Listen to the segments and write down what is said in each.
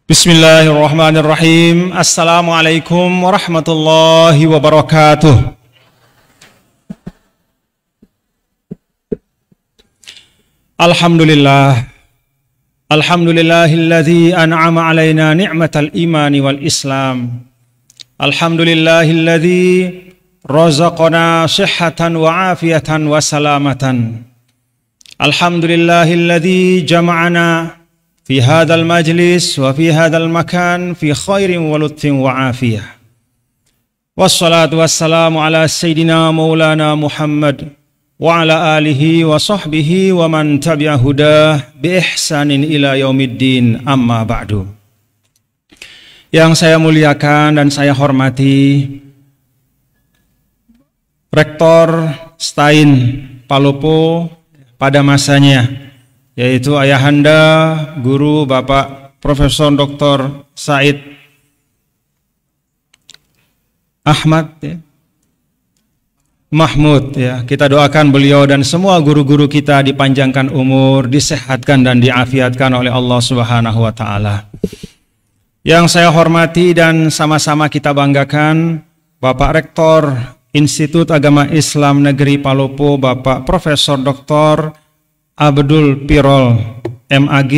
Bismillahirrahmanirrahim. Assalamualaikum warahmatullahi wabarakatuh. Alhamdulillah. Alhamdulillahilladzi an'ama alaina ni'matal imani wal islam. Alhamdulillahilladzi razaqana sihhatan wa afiyatan wa salamatan. Alhamdulillahilladzi jama'ana fi hadzal majlis wa fi hadzal makan fi khairin wa lutfin wa afiyah. Wassalatu wassalamu ala sayyidina maulana Muhammad wa ala alihi wa sahbihi wa man tabi'a hudah bi ihsanin ila yaumiddin, amma ba'du. Yang saya muliakan dan saya hormati Rektor STAIN Palopo pada masanya, yaitu ayahanda guru Bapak Profesor Dr. Said Ahmad Mahmud, ya. Kita doakan beliau dan semua guru-guru kita dipanjangkan umur, disehatkan dan diafiatkan oleh Allah Subhanahu wa taala. Yang saya hormati dan sama-sama kita banggakan Bapak Rektor Institut Agama Islam Negeri Palopo, Bapak Profesor Dr. Abdul Pirol MAG,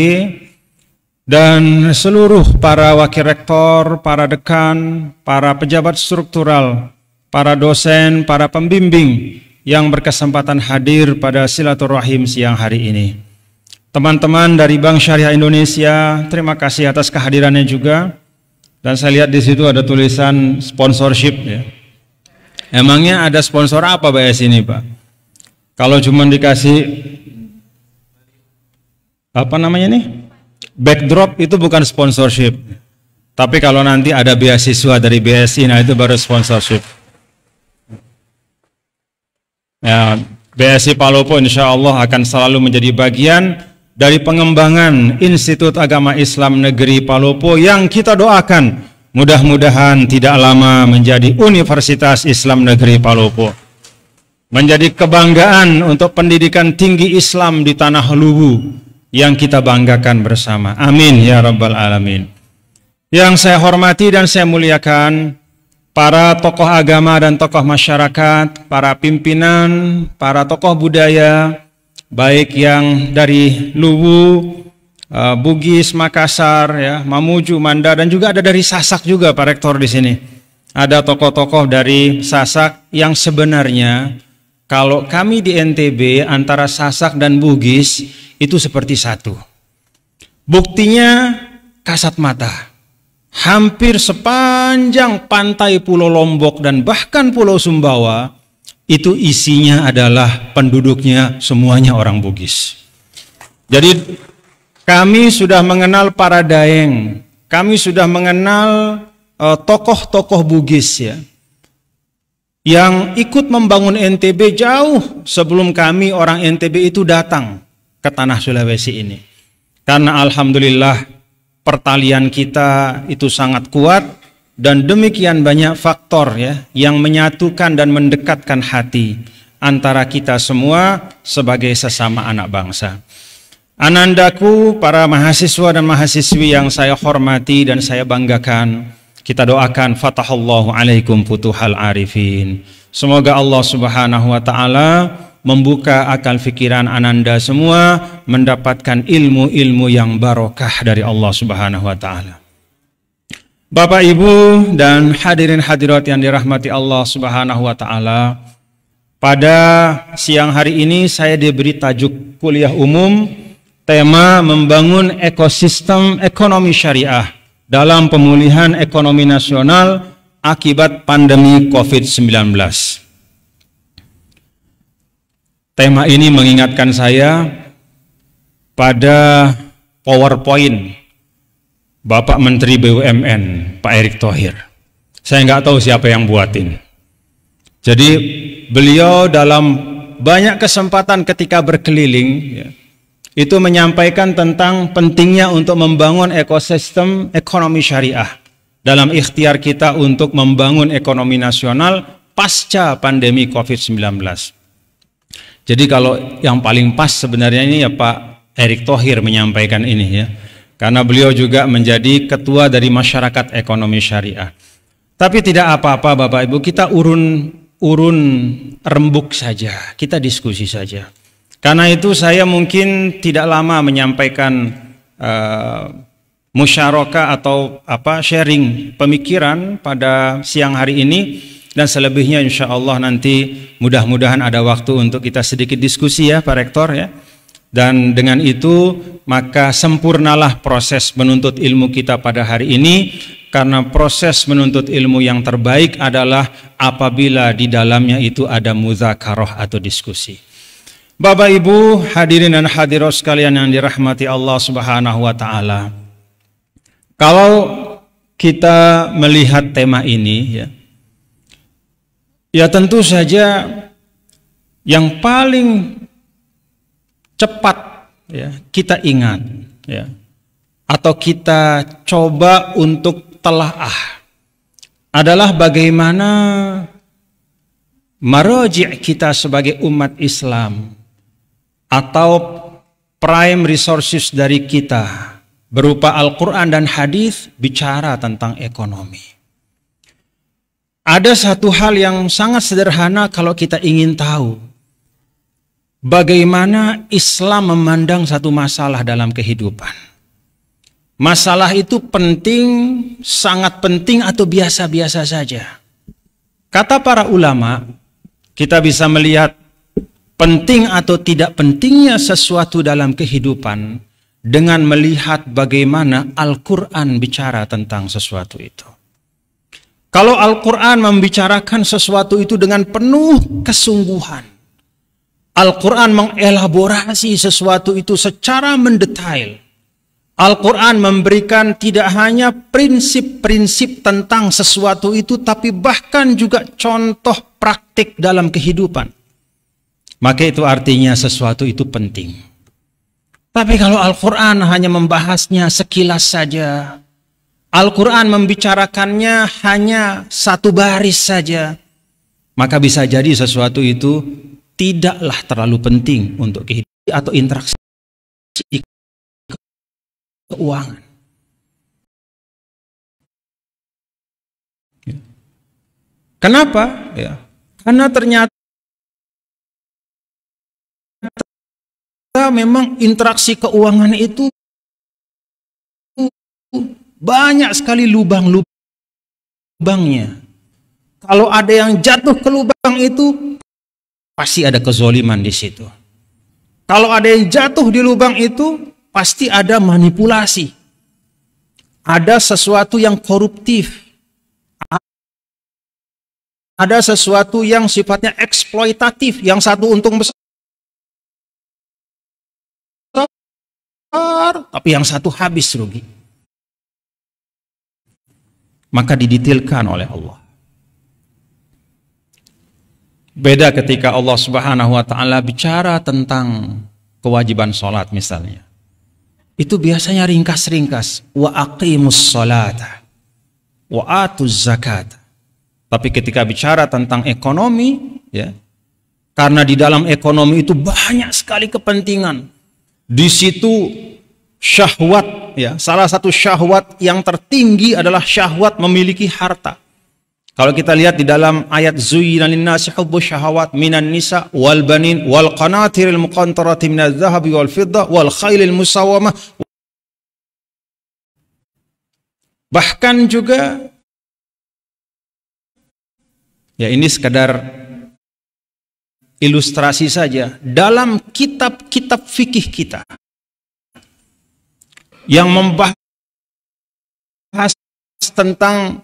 dan seluruh para wakil rektor, para dekan, para pejabat struktural, para dosen, para pembimbing yang berkesempatan hadir pada silaturahim siang hari ini. Teman-teman dari Bank Syariah Indonesia, terima kasih atas kehadirannya juga. Dan saya lihat di situ ada tulisan sponsorship, ya. Emangnya ada sponsor apa BS ini, Pak? Kalau cuma dikasih apa namanya nih? Backdrop itu bukan sponsorship. Tapi kalau nanti ada beasiswa dari BSI, nah itu baru sponsorship. Ya, BSI Palopo insya Allah akan selalu menjadi bagian dari pengembangan Institut Agama Islam Negeri Palopo yang kita doakan mudah-mudahan tidak lama menjadi Universitas Islam Negeri Palopo, menjadi kebanggaan untuk pendidikan tinggi Islam di Tanah Luwu yang kita banggakan bersama. Amin ya rabbal alamin. Yang saya hormati dan saya muliakan para tokoh agama dan tokoh masyarakat, para pimpinan, para tokoh budaya, baik yang dari Luwu, Bugis, Makassar, ya, Mamuju, Manda, dan juga ada dari Sasak juga Pak Rektor di sini. Ada tokoh-tokoh dari Sasak yang sebenarnya kalau kami di NTB antara Sasak dan Bugis itu seperti satu. Buktinya kasat mata. Hampir sepanjang pantai Pulau Lombok dan bahkan Pulau Sumbawa itu isinya adalah penduduknya semuanya orang Bugis. Jadi kami sudah mengenal para Daeng, kami sudah mengenal tokoh-tokoh Bugis, ya, yang ikut membangun NTB jauh sebelum kami orang NTB itu datang ke tanah Sulawesi ini. Karena alhamdulillah pertalian kita itu sangat kuat dan demikian banyak faktor, ya, yang menyatukan dan mendekatkan hati antara kita semua sebagai sesama anak bangsa. Anandaku, para mahasiswa dan mahasiswi yang saya hormati dan saya banggakan, kita doakan fatahallahu alaikum futuhal arifin. Semoga Allah Subhanahu wa taala membuka akal fikiran Ananda semua mendapatkan ilmu-ilmu yang barokah dari Allah Subhanahu wa taala. Bapak Ibu dan hadirin hadirat yang dirahmati Allah Subhanahu wa taala, pada siang hari ini saya diberi tajuk kuliah umum tema membangun ekosistem ekonomi syariah dalam pemulihan ekonomi nasional akibat pandemi COVID-19. Tema ini mengingatkan saya pada PowerPoint Bapak Menteri BUMN Pak Erick Thohir. Saya nggak tahu siapa yang buatin. Jadi beliau dalam banyak kesempatan ketika berkeliling, ya, itu menyampaikan tentang pentingnya untuk membangun ekosistem ekonomi syariah dalam ikhtiar kita untuk membangun ekonomi nasional pasca pandemi COVID-19. Jadi kalau yang paling pas sebenarnya ini ya Pak Erick Thohir menyampaikan ini ya. Karena beliau juga menjadi ketua dari Masyarakat Ekonomi Syariah. Tapi tidak apa-apa Bapak Ibu, kita urun rembuk saja, kita diskusi saja. Karena itu saya mungkin tidak lama menyampaikan musyarakah atau sharing pemikiran pada siang hari ini, dan selebihnya insya Allah nanti mudah-mudahan ada waktu untuk kita sedikit diskusi ya Pak Rektor ya. Dan dengan itu maka sempurnalah proses menuntut ilmu kita pada hari ini, karena proses menuntut ilmu yang terbaik adalah apabila di dalamnya itu ada mudzakarah atau diskusi. Bapak Ibu hadirin dan hadirat sekalian yang dirahmati Allah Subhanahu wa taala. Kalau kita melihat tema ini ya tentu saja yang paling cepat ya kita ingat ya, atau kita coba untuk telaah adalah bagaimana maraji' kita sebagai umat Islam atau prime resources dari kita berupa Al-Quran dan hadis bicara tentang ekonomi. Ada satu hal yang sangat sederhana kalau kita ingin tahu bagaimana Islam memandang satu masalah dalam kehidupan. Masalah itu penting, sangat penting atau biasa-biasa saja. Kata para ulama, kita bisa melihat penting atau tidak pentingnya sesuatu dalam kehidupan dengan melihat bagaimana Al-Quran bicara tentang sesuatu itu. Kalau Al-Quran membicarakan sesuatu itu dengan penuh kesungguhan, Al-Quran mengelaborasi sesuatu itu secara mendetail. Al-Quran memberikan tidak hanya prinsip-prinsip tentang sesuatu itu, tapi bahkan juga contoh praktik dalam kehidupan. Maka itu artinya sesuatu itu penting. Tapi kalau Al-Quran hanya membahasnya sekilas saja, Al-Quran membicarakannya hanya satu baris saja, maka bisa jadi sesuatu itu tidaklah terlalu penting untuk kehidupan atau interaksi keuangan. Kenapa? Ya. Karena ternyata memang interaksi keuangan itu banyak sekali lubang-lubangnya. Kalau ada yang jatuh ke lubang itu, pasti ada kezoliman di situ. Kalau ada yang jatuh di lubang itu, pasti ada manipulasi. Ada sesuatu yang koruptif. Ada sesuatu yang sifatnya eksploitatif. Yang satu untung besar, tapi yang satu habis rugi. Maka didetailkan oleh Allah. Beda ketika Allah Subhanahu wa taala bicara tentang kewajiban sholat misalnya. Itu biasanya ringkas-ringkas. Wa aqimus sholata wa atuz zakat. Tapi ketika bicara tentang ekonomi, ya, karena di dalam ekonomi itu banyak sekali kepentingan. Di situ syahwat, ya, salah satu syahwat yang tertinggi adalah syahwat memiliki harta. Kalau kita lihat di dalam ayat zuyyina lin-nasi hubbus syahawat minan nisa wal banin wal qanatiril muqantarati minadz zahabi wal fiddah wal khailil musawwamah. Bahkan juga, ya ini sekadar ilustrasi saja, dalam kitab-kitab fikih kita yang membahas tentang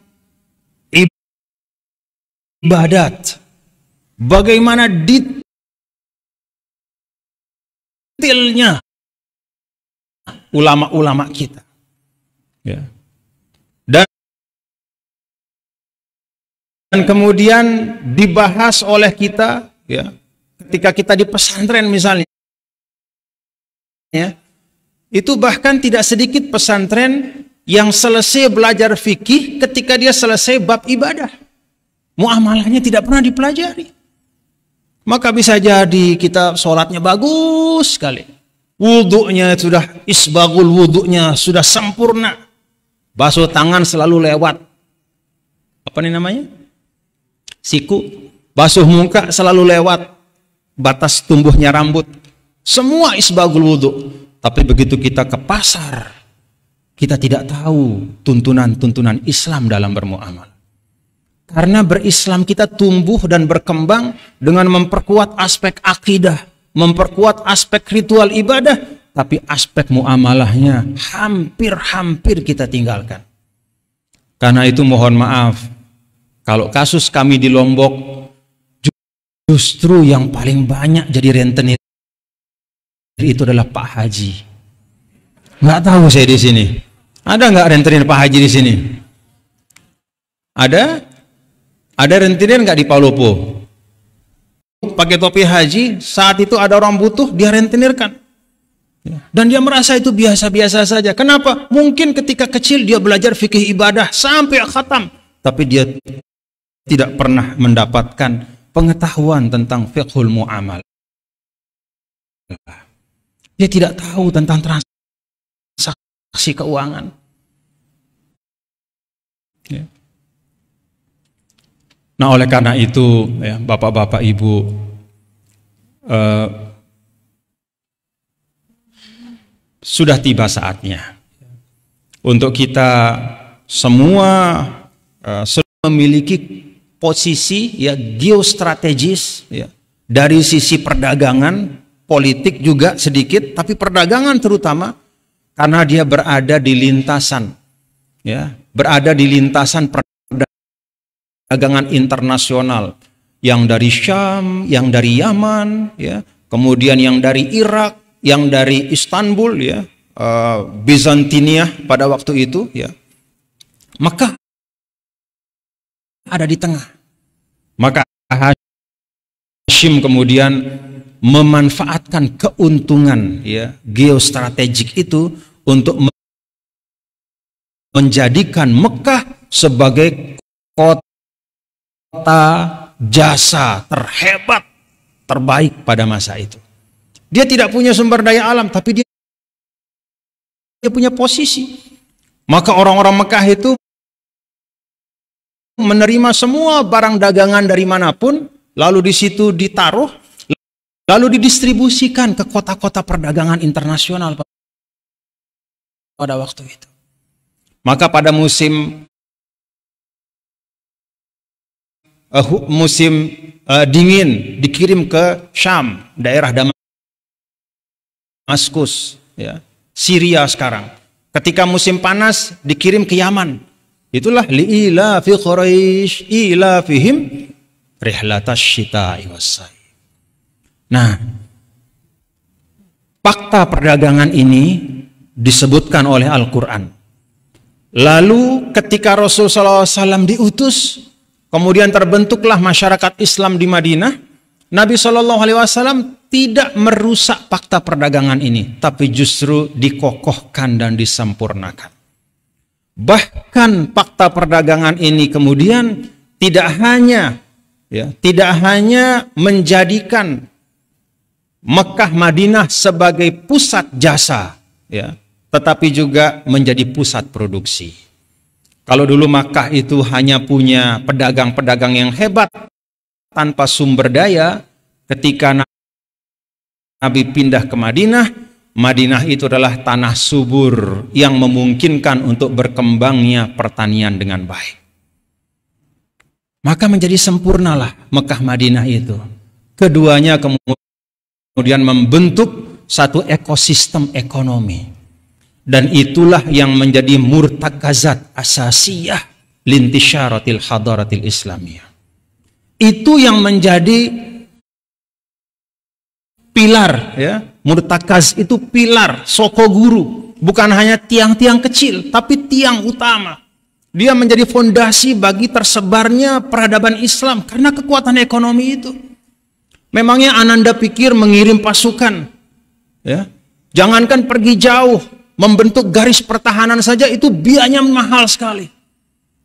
ibadat, bagaimana detailnya ulama-ulama kita, ya. Dan kemudian dibahas oleh kita, ya, ketika kita di pesantren misalnya, ya, itu bahkan tidak sedikit pesantren yang selesai belajar fikih ketika dia selesai bab ibadah. Muamalahnya tidak pernah dipelajari. Maka bisa jadi kita sholatnya bagus sekali. Wudhunya sudah isbagul, wudhunya sudah sempurna. Basuh tangan selalu lewat. Apa nih namanya? Siku. Basuh muka selalu lewat batas tumbuhnya rambut. Semua isbagul wudhu. Tapi begitu kita ke pasar, kita tidak tahu tuntunan-tuntunan Islam dalam bermuamalah. Karena berislam kita tumbuh dan berkembang dengan memperkuat aspek akidah, memperkuat aspek ritual ibadah, tapi aspek muamalahnya hampir-hampir kita tinggalkan. Karena itu mohon maaf, kalau kasus kami di Lombok, justru yang paling banyak jadi rentenir itu adalah Pak Haji. Nggak tahu saya di sini. Ada nggak rentenir Pak Haji di sini? Ada? Ada rentenir nggak di Palopo? Pakai topi haji, saat itu ada orang butuh, dia rentenirkan. Dan dia merasa itu biasa-biasa saja. Kenapa? Mungkin ketika kecil dia belajar fikih ibadah sampai khatam, tapi dia tidak pernah mendapatkan pengetahuan tentang fiqhul muamalah. Dia tidak tahu tentang transaksi keuangan. Nah, oleh karena itu, ya, bapak-bapak, ibu, sudah tiba saatnya untuk kita semua memiliki posisi ya geostrategis, ya, dari sisi perdagangan, politik juga sedikit, tapi perdagangan terutama karena dia berada di lintasan, ya, berada di lintasan perdagangan internasional, yang dari Syam, yang dari Yaman, ya, kemudian yang dari Irak, yang dari Istanbul, ya, Bizantinia pada waktu itu, ya, maka ada di tengah. Maka Hashim kemudian memanfaatkan keuntungan, ya, geostrategik itu untuk menjadikan Mekah sebagai kota jasa terhebat, terbaik pada masa itu. Dia tidak punya sumber daya alam, tapi dia punya posisi. Maka orang-orang Mekah itu menerima semua barang dagangan dari manapun, lalu di situ ditaruh, lalu didistribusikan ke kota-kota perdagangan internasional pada waktu itu. Maka pada musim dingin dikirim ke Syam, daerah Damaskus, ya, Syria sekarang. Ketika musim panas dikirim ke Yaman. Itulah li'ila fi Quraisy ila fihim rihlatash syita'i was-sayf. Nah, fakta perdagangan ini disebutkan oleh Al-Qur'an. Lalu ketika Rasulullah SAW diutus, kemudian terbentuklah masyarakat Islam di Madinah. Nabi SAW tidak merusak fakta perdagangan ini, tapi justru dikokohkan dan disempurnakan. Bahkan fakta perdagangan ini kemudian tidak hanya menjadikan Mekah Madinah sebagai pusat jasa, ya, tetapi juga menjadi pusat produksi. Kalau dulu Makkah itu hanya punya pedagang-pedagang yang hebat tanpa sumber daya, ketika Nabi pindah ke Madinah, Madinah itu adalah tanah subur yang memungkinkan untuk berkembangnya pertanian dengan baik. Maka menjadi sempurnalah Mekah Madinah itu. Keduanya kemudian membentuk satu ekosistem ekonomi. Dan itulah yang menjadi murtakazat asasiyah lintisyaratil hadaratil islamiyah. Itu yang menjadi pilar, ya. Murtakaz itu pilar, soko guru, bukan hanya tiang-tiang kecil, tapi tiang utama. Dia menjadi fondasi bagi tersebarnya peradaban Islam karena kekuatan ekonomi itu. Memangnya Ananda pikir mengirim pasukan, ya, jangankan pergi jauh, membentuk garis pertahanan saja itu biayanya mahal sekali.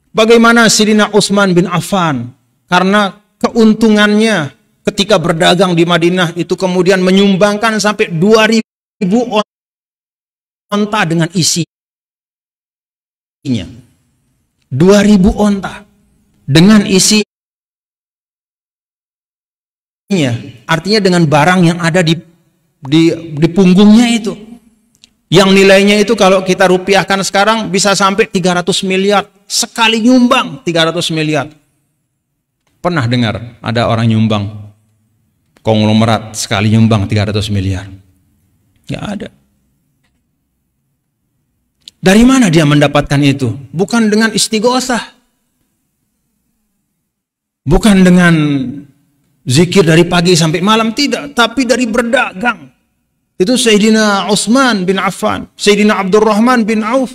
Bagaimana Sayyidina Utsman bin Affan, karena keuntungannya ketika berdagang di Madinah itu kemudian menyumbangkan sampai 2.000 onta dengan isinya. 2.000 onta dengan isinya. Artinya dengan barang yang ada di punggungnya itu. Yang nilainya itu kalau kita rupiahkan sekarang bisa sampai 300 miliar. Sekali nyumbang 300 miliar. Pernah dengar ada orang nyumbang konglomerat sekali nyumbang 300 miliar? Nggak ada. Dari mana dia mendapatkan itu? Bukan dengan istighosah. Bukan dengan zikir dari pagi sampai malam, tidak. Tapi dari berdagang. Itu Sayyidina Utsman bin Affan, Sayyidina Abdurrahman bin Auf.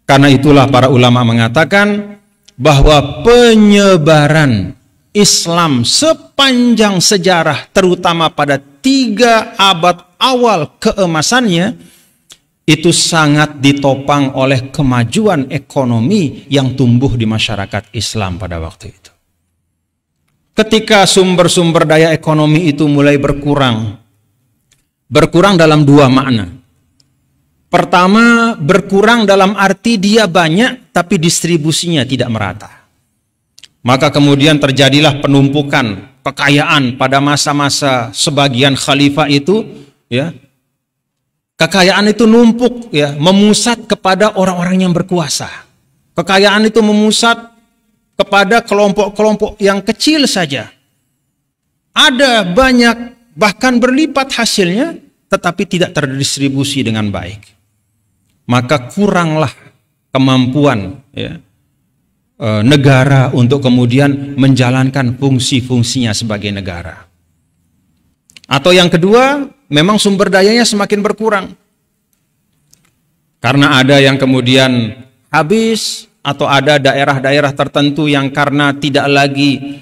Karena itulah para ulama mengatakan bahwa penyebaran Islam sepanjang sejarah, terutama pada 3 abad awal keemasannya, itu sangat ditopang oleh kemajuan ekonomi yang tumbuh di masyarakat Islam pada waktu itu. Ketika sumber-sumber daya ekonomi itu mulai berkurang dalam 2 makna. Pertama, berkurang dalam arti dia banyak tapi distribusinya tidak merata. Maka kemudian terjadilah penumpukan kekayaan pada masa-masa sebagian khalifah itu, ya. Kekayaan itu numpuk, ya, memusat kepada orang-orang yang berkuasa. Kekayaan itu memusat kepada kelompok-kelompok yang kecil saja. Ada banyak, bahkan berlipat hasilnya, tetapi tidak terdistribusi dengan baik. Maka kuranglah kemampuan, ya, negara untuk kemudian menjalankan fungsi-fungsinya sebagai negara. Atau yang kedua, memang sumber dayanya semakin berkurang. Karena ada yang kemudian habis, atau ada daerah-daerah tertentu yang karena tidak lagi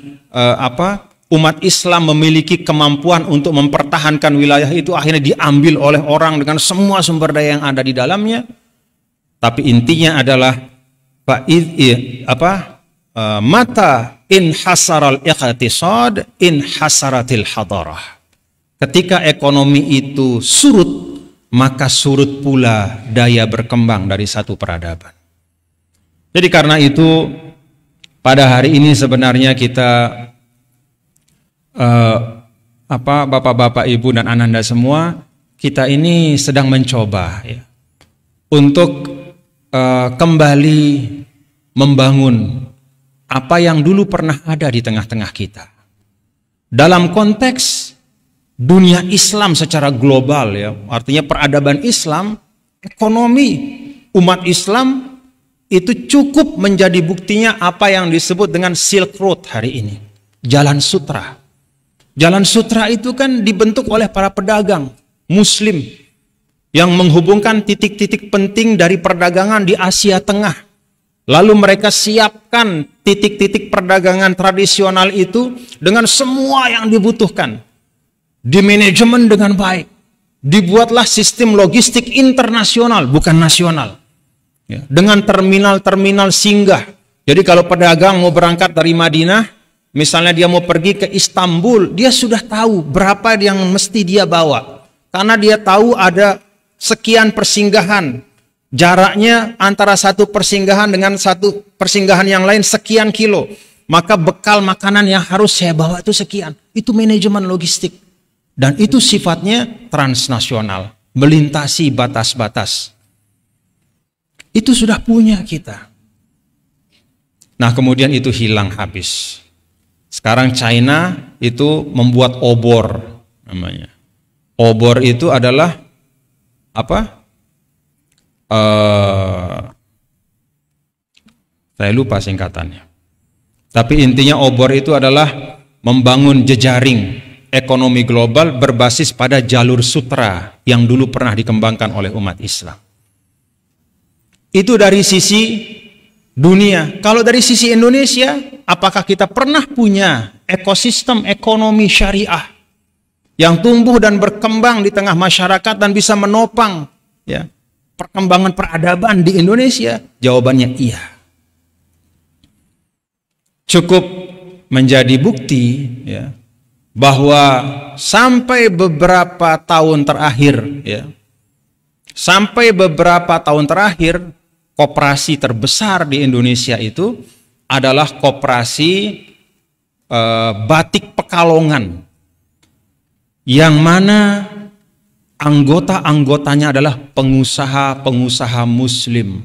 umat Islam memiliki kemampuan untuk mempertahankan wilayah itu, akhirnya diambil oleh orang dengan semua sumber daya yang ada di dalamnya. Tapi intinya adalah mata in hasaral iqtisad in hasaratil hadarah. Ketika ekonomi itu surut, maka surut pula daya berkembang dari satu peradaban. Jadi karena itu, pada hari ini sebenarnya kita, bapak-bapak, ibu, dan ananda semua, kita ini sedang mencoba, ya, untuk kembali membangun apa yang dulu pernah ada di tengah-tengah kita. Dalam konteks dunia Islam secara global, ya, artinya peradaban Islam, ekonomi umat Islam itu cukup menjadi buktinya apa yang disebut dengan Silk Road hari ini, Jalan Sutra. Jalan Sutra itu kan dibentuk oleh para pedagang Muslim yang menghubungkan titik-titik penting dari perdagangan di Asia Tengah. Lalu mereka siapkan titik-titik perdagangan tradisional itu dengan semua yang dibutuhkan. Di manajemen dengan baik. Dibuatlah sistem logistik internasional, bukan nasional. Ya, dengan terminal-terminal singgah. Jadi kalau pedagang mau berangkat dari Madinah, misalnya dia mau pergi ke Istanbul, dia sudah tahu berapa yang mesti dia bawa. Karena dia tahu ada sekian persinggahan. Jaraknya antara satu persinggahan dengan satu persinggahan yang lain sekian kilo. Maka bekal makanan yang harus saya bawa itu sekian. Itu manajemen logistik. Dan itu sifatnya transnasional, melintasi batas-batas. Itu sudah punya kita. Nah, kemudian itu hilang habis. Sekarang China itu membuat obor namanya. Obor itu adalah apa? Saya lupa singkatannya. Tapi intinya obor itu adalah membangun jejaring ekonomi global berbasis pada jalur sutra yang dulu pernah dikembangkan oleh umat Islam. Itu dari sisi dunia. Kalau dari sisi Indonesia, apakah kita pernah punya ekosistem ekonomi syariah yang tumbuh dan berkembang di tengah masyarakat dan bisa menopang, ya, perkembangan peradaban di Indonesia? Jawabannya iya. Cukup menjadi bukti, ya, bahwa sampai beberapa tahun terakhir, ya, sampai beberapa tahun terakhir, koperasi terbesar di Indonesia itu adalah koperasi Batik Pekalongan, yang mana anggota-anggotanya adalah pengusaha-pengusaha Muslim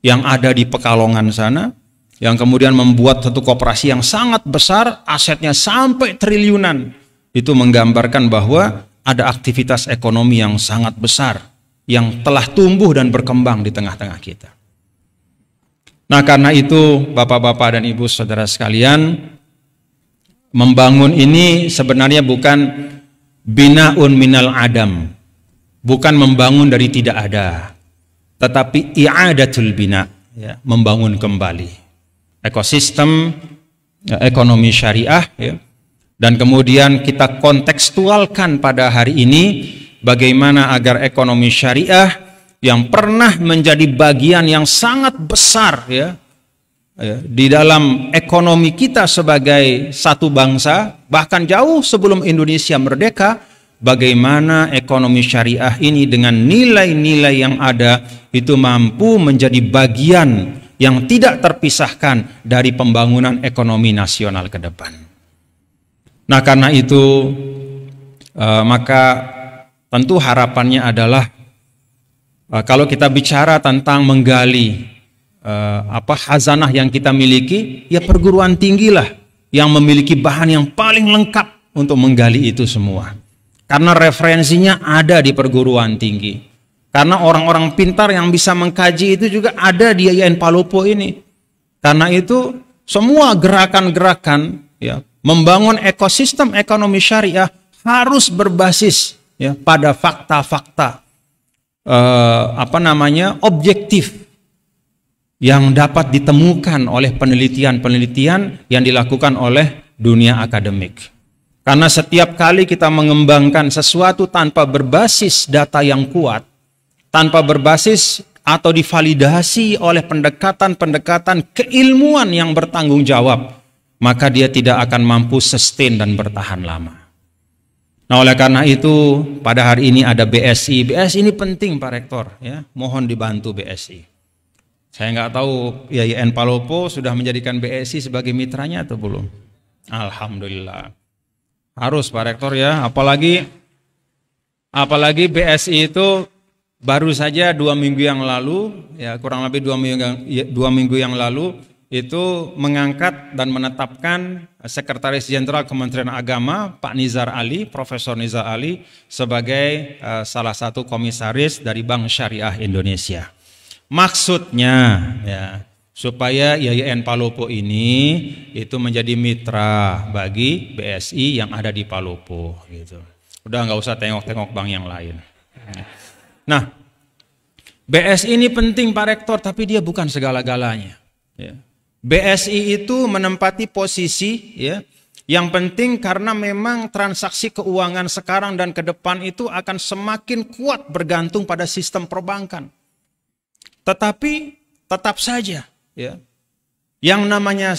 yang ada di Pekalongan sana, yang kemudian membuat satu koperasi yang sangat besar, asetnya sampai triliunan. Itu menggambarkan bahwa ada aktivitas ekonomi yang sangat besar yang telah tumbuh dan berkembang di tengah-tengah kita. Nah, karena itu Bapak-bapak dan Ibu saudara sekalian, membangun ini sebenarnya bukan binaun minal adam, bukan membangun dari tidak ada, tetapi i'adatul bina, ya, membangun kembali ekosistem ekonomi syariah, ya. Dan kemudian kita kontekstualkan pada hari ini bagaimana agar ekonomi syariah yang pernah menjadi bagian yang sangat besar, ya, di dalam ekonomi kita sebagai satu bangsa, bahkan jauh sebelum Indonesia merdeka, bagaimana ekonomi syariah ini dengan nilai-nilai yang ada itu mampu menjadi bagian yang tidak terpisahkan dari pembangunan ekonomi nasional ke depan. Nah, karena itu maka tentu harapannya adalah kalau kita bicara tentang menggali khazanah yang kita miliki, ya perguruan tinggi lah yang memiliki bahan yang paling lengkap untuk menggali itu semua. Karena referensinya ada di perguruan tinggi. Karena orang-orang pintar yang bisa mengkaji itu juga ada di IAIN Palopo ini. Karena itu semua gerakan-gerakan, ya, membangun ekosistem ekonomi syariah harus berbasis, ya, pada fakta-fakta objektif yang dapat ditemukan oleh penelitian-penelitian yang dilakukan oleh dunia akademik. Karena setiap kali kita mengembangkan sesuatu tanpa berbasis data yang kuat, tanpa berbasis atau divalidasi oleh pendekatan-pendekatan keilmuan yang bertanggung jawab, maka dia tidak akan mampu sustain dan bertahan lama. Nah, oleh karena itu pada hari ini ada BSI. BSI ini penting Pak Rektor, ya, mohon dibantu BSI. Saya nggak tahu IAIN Palopo sudah menjadikan BSI sebagai mitranya atau belum. Alhamdulillah. Harus Pak Rektor, ya, apalagi BSI itu baru saja 2 minggu yang lalu, ya, kurang lebih 2 minggu yang lalu itu mengangkat dan menetapkan Sekretaris Jenderal Kementerian Agama Pak Nizar Ali, Profesor Nizar Ali, sebagai salah satu komisaris dari Bank Syariah Indonesia. Maksudnya, ya, supaya IAIN Palopo ini itu menjadi mitra bagi BSI yang ada di Palopo, gitu. Udah nggak usah tengok-tengok bank yang lain. Nah, BSI ini penting Pak Rektor, tapi dia bukan segala-galanya. Ya. BSI itu menempati posisi, ya, yang penting karena memang transaksi keuangan sekarang dan ke depan itu akan semakin kuat bergantung pada sistem perbankan. Tetapi tetap saja, ya, yang namanya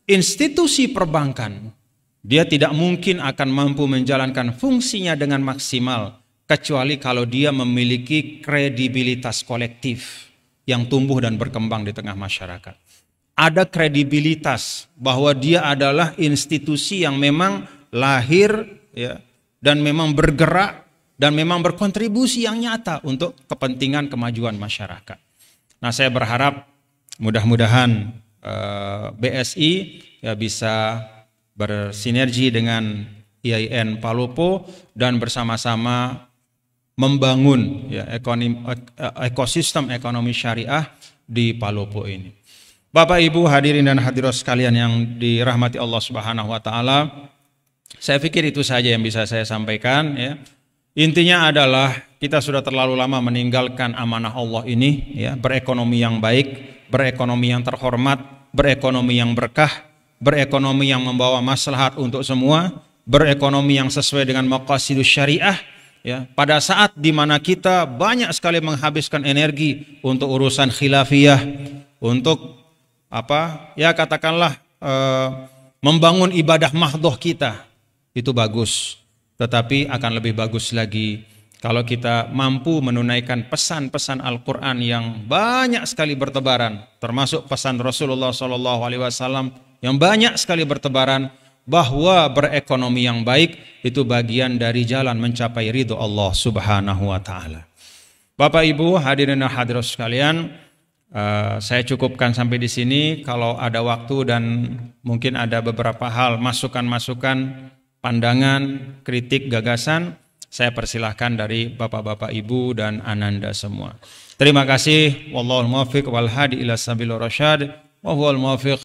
institusi perbankan, dia tidak mungkin akan mampu menjalankan fungsinya dengan maksimal kecuali kalau dia memiliki kredibilitas kolektif yang tumbuh dan berkembang di tengah masyarakat. Ada kredibilitas bahwa dia adalah institusi yang memang lahir, ya, dan memang bergerak dan memang berkontribusi yang nyata untuk kepentingan kemajuan masyarakat. Nah, saya berharap mudah-mudahan BSI, ya, bisa bersinergi dengan IAIN Palopo dan bersama-sama membangun, ya, ekosistem ekonomi syariah di Palopo ini. Bapak Ibu hadirin dan hadirat sekalian yang dirahmati Allah Subhanahu wa taala, saya pikir itu saja yang bisa saya sampaikan, ya. Intinya adalah kita sudah terlalu lama meninggalkan amanah Allah ini, ya, berekonomi yang baik, berekonomi yang terhormat, berekonomi yang berkah, berekonomi yang membawa maslahat untuk semua, berekonomi yang sesuai dengan maqasidus syariah, ya, pada saat dimana kita banyak sekali menghabiskan energi untuk urusan khilafiyah, untuk katakanlah membangun ibadah mahdoh kita, itu bagus. Tetapi akan lebih bagus lagi kalau kita mampu menunaikan pesan-pesan Al-Quran yang banyak sekali bertebaran, termasuk pesan Rasulullah SAW yang banyak sekali bertebaran, bahwa berekonomi yang baik itu bagian dari jalan mencapai ridho Allah Subhanahu wa Ta'ala. Bapak Ibu hadirin dan hadirat sekalian, saya cukupkan sampai di sini. Kalau ada waktu dan mungkin ada beberapa hal, masukan-masukan, pandangan, kritik, gagasan, saya persilahkan dari bapak-bapak, ibu dan ananda semua. Terima kasih. Wallahul muwaffiq wal hadi ila sabilir rasyad wa huwal muwaffiq.